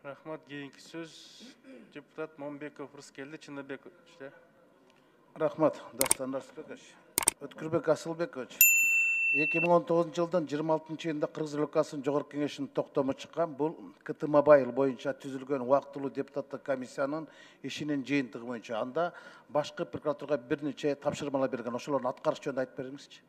Рахмат, кейінгі сөз депутат Момбеков Рыскелді Чыныбекович. Рахмат, Дастан Рысбекович. Өткірбек Асылбекович. 2019 жылдан 26 айында Қырғыз Республикасының Жоғарғы Кеңесінің тоқтамы шыққан бұл КТ Мобайл бойынша түзілген уақытылы депутаттық комиссияның ішінен жиынтығы бойынша анда башқы прокуратураға бірнеше тапсырмалар берген. Ошолордун аткарыш жөнүндө айтып бериңизчи.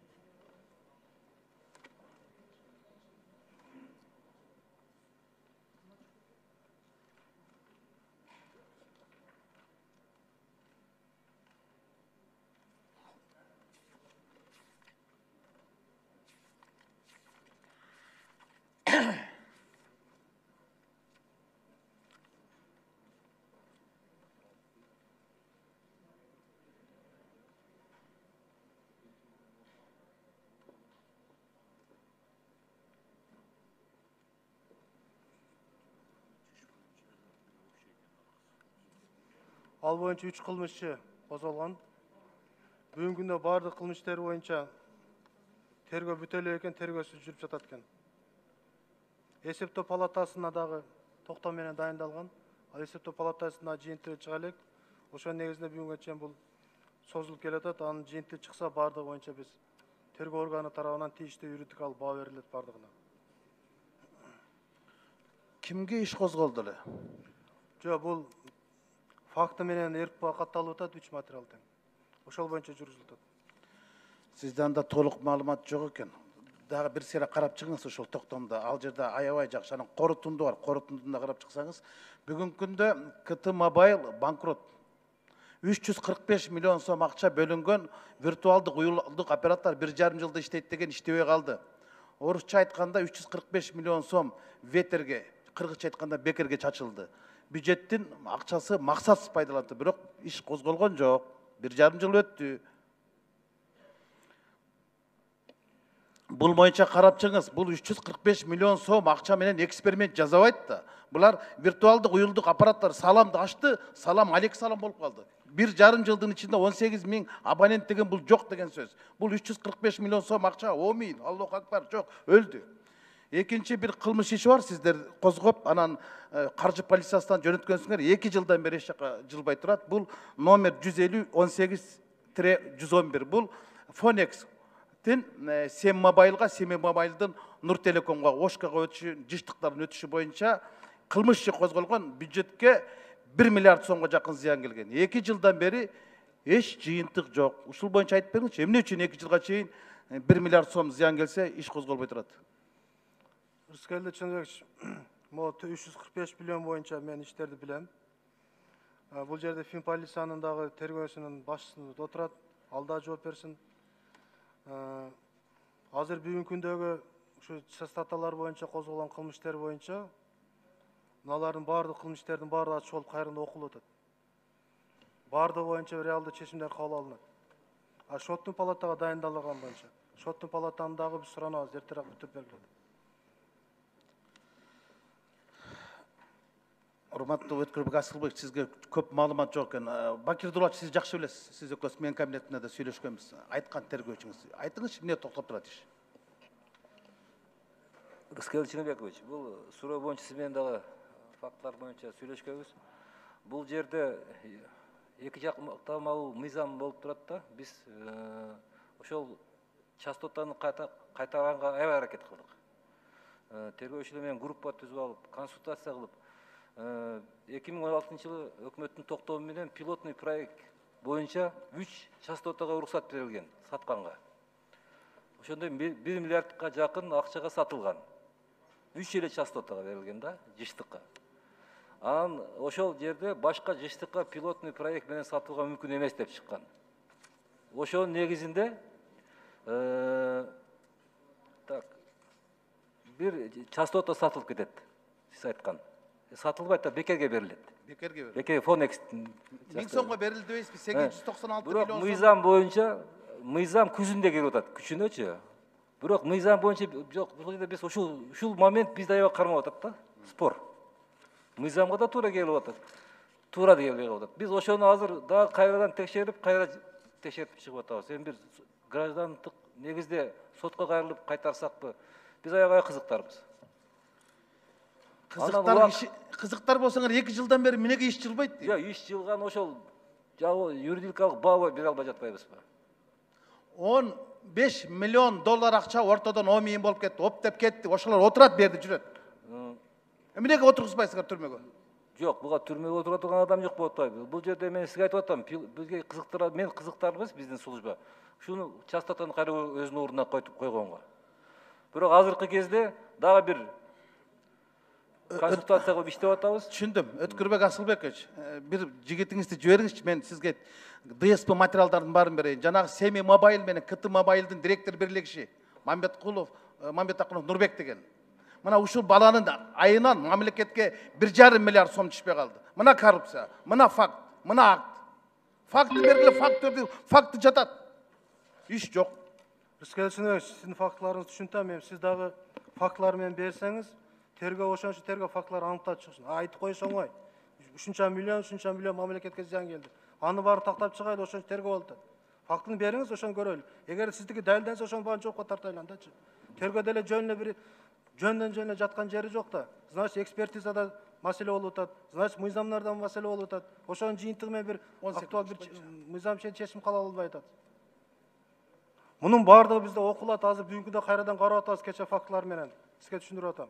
Ал бойынша 3 кылмышчы козголгон. Бүгүнкү күндө бардык кылмыш иштери боюнча тергөө бүтө эле экен, тергөөсү жүрүп жатат экен. Эсептөө палатасына дагы токтом менен дайындалган. Ал эсептөө палатасына жыйынтыгы чыга элек. Ошонун негизинде бүгүнгө чейин бул созулуп келатат. Анын жыйынтыгы чыкса бардыгы боюнча биз тергөө органы тарабынан тийиштүү юридикалык баа берилет бардыгына. Кимге иш козголду эле? Жок, бул факты менен РП катталып атат 3 материал тең. Ошол боюнча жүргүзүлүп атат. Сизде анда толук маалымат жок экен. Дагы бир сыйра карап чыгыңыз ошол токтомдо. Ал жерде аябай жакшы анын корутунду бар. Корутундуна карап чыксаңыз, бүгүнкү күндө КТ Мобайл банкрот. 345 миллион сом акча бөлүнгөн виртуалдык уюлдук оператор 1,5 жылда иштейт деген иштебей калды. Орусча айтканда 345 миллион сом ветерге, кыргызча айтканда бекерге чачылды. Бюджеттин акчасы максатсыз пайдаланды, бирок иш козголгон жок. 1,5 жыл өттү. Бул боюнча карап чыгыңыз, бул 345 миллион сом акча менен эксперимент жасабайт да. Булар виртуалдык уюлдук аппараттар саламды ачты, салам алек салам болуп калды. 1,5 жылдын ичинде 18 000 абонент деген бул жок деген сөз. Бул 345 миллион сом акча, омин, Аллаху акбар, жок, өлдү. Экинчи бир кылмыш иши бар, сиздер козгоп, анан каржы полициясынан жөнөткөнсүңөр, 2 жылдан бери эч жака жылбай турат. Бул номер 150-18-111. Бул Phonex Sem Mobile'га, Sem Mobile'дын Нур Телекомго, Ошкага өтүшү, жыштыктардын өтүшү боюнча кылмыш иши козголгон, бюджетке 1 миллиард сомго жакын зыян келген. 2 жылдан бери эч жыйынтык жок. Ушул боюнча айтып бериңизчи, эмне үчүн 2 жылга чейин 1 миллиард сом зыян келсе, иш козголбой турат? Рыскелді Чыныбекович, могу 345 миллион боюнча мен иштерди билем. Бул жерде Финполициянын дагы тергөөсүнүн башчысы отурат, ал да жооп берсин. Азыр бүгүнкү күндөгү ушу статьялар боюнча козголгон кылмыш иштери боюнча мыналардын баардык кылмыш иштердин баары ачык болуп кайрында окулуп атат. Баардыгы боюнча реалдуу чечимдер кабыл алынат. Соттун палатага дайындалган боюнча, соттун палатаны дагы биз суранабыз, эртерээк бүтүп берилет. Урматтуу Өткүрбек Асылбек, сизге көп маалымат жок экен. Бакир Дулач, сиз жакшы билесиз. Сиз экөөбүз менин кабинетимде да сүйлөшкөнбүз. Айткан тергөөчүңүз. Айтыңызчы, эмне токтоп турат иш? Рыскелді Чыныбекович, бул суроо боюнча сиз менен дагы факттар боюнча сүйлөшкөнбүз. Бул жерде эки жактамалуу мыйзам болуп турат да. Биз ошол частотаны кайтаранга аябай аракет кылдык. Тергөөчүлөр менен группа түзүп алып, консультация кылып, 2016 жылы өкмөттүн токтому менен пилотный проект боюнча 3 частотага уруксат берилген сатканга. Ошондой 1 миллиардка жакын акчага сатылган. 3 эле частотага берилген да, жыштыкка. Анан ошол жерде башка жыштыкка пилотный проект менен сатууга мүмкүн эмес деп чыккан. Ошонун негизинде бир частота сатылып кетет, сиз айткан. Сатылбайт да, бекерге берилет. Бекерге берилет. Бекерге Phonex 1000 сомго берилди дейсизби? 896 миллион сом. Мыйзам боюнча, мыйзам күзүндө келип атат, күчүнөчү. Бирок мыйзам боюнча жок, бул жерде биз ушул момент бизде аябай кармап атат да, спор. Мыйзамга да туура келип атат. Туура келип атат. Биз ошону азыр дагы кайрадан текшерип, чыгып атабыз. Эми бир граждандык негизде сотко кайрылып кайтарсакпы? Биз аябай кызыктарбыз. кызыктар болсоңор 2 жылдан бери эмнеге иш жылбайт дейт? иш жылган ошол жабы юридикалык баа бере албай жатпайбызбы? 15 миллион доллар акча ортодон омийин болуп кетти, оп деп кетти. Ошолор отурат берди жүрөт. Эмнеге отургузбайсыңар түрмөгө? Жок, буга түрмөгө отура турган адам жок болуп атпайбы? Бул жерде мен сизге айтып атам, бизге кызыктырат, мен кызыктарбыз биздин служба. Шуну частотаны кайра өзүнүн ордуна койгонго. Бирок азыркы кезде дагы бир консультация кылып иштеп атабыз. Түшүндүм. Өткүрбек Асылбекович, бир жигитиңизди жибериңизчи, мен сизге ДСП материалдардын баарын берейин. Жанагы Семи Мобайл менен КТ Мобайлдын директор бирлигиши Мамбет Акунов Нурбек деген. Мына ушул баланын айынан мамлекетке 1,5 миллиард сом түшпөй калды. Мына коррупция, мына факт, мына акт. Факты бергиле, факты жатат. Иш жок. Рыскелдинович, сиздин фактыларыңызды түшүнтөм. Эми сиз дагы фактылар менен берсеңиз, тергөө ошончо тергөө фактылар аныктап чыксын. Айтып койсо оңой. Ушунча миллион мамлекетке зыян келди. Аны баары тактап чыгайлы, ошончо тергөө болуп атат. Фактыны бериңиз, ошону көрөлү. Эгер сиздики далилденсе, ошонун баарын жоопко тартайлы андачы. Тергөө деле жөндөн жаткан жери жок да. Значит, экспертизада маселе болуп атат. Значит, мыйзамдарда маселе болуп атат. Ошонун жыйынтыгы менен бир актуал бир мыйзам чечим кала албай атат. Мунун баардыгы бизде окулат, азыр бүгүнкү күндө кайрадан карап атабыз кече фактылар менен. Сизге түшүндүрүп атам.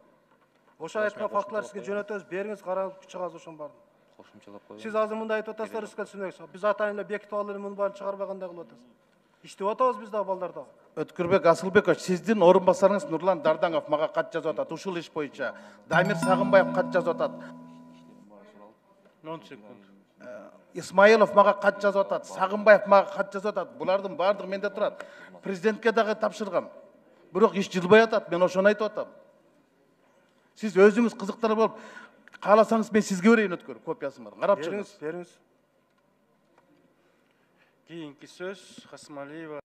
Ошо айткан фактылар сизге жөнөтөбүз, бериңиз, карап чыгабыз ошонун баарын. Кошумчалап коюн. Сиз азыр мындай айтып атасыздар, Рыскелдинович. Биз атайын эле бекитип алып эле мунун баарын чыгарбагандай кылып атасыз. Иштеп атабыз биз дагы балдарда. Өткүрбек Асылбекович, сиздин орун басарыңыз Нурлан Дардаңов мага кат жазып атат. Ушул иш боюнча Дамир Сагынбаев кат жазып атат. 10 секунд. Исмаилов мага кат жазып атат. Сагынбаев мага кат жазып атат. Булардын баардыгы менде турат. Президентке дагы тапшыргам. Бирок иш жылбай атат. Мен ошону айтып атам. Сиз өзүңүз кызыктар болуп, кааласаңыз мен сизге берейин өткөр копиясын бар. Карап чыгыңыз. Бериңиз. Кийинки сөз Касымалиева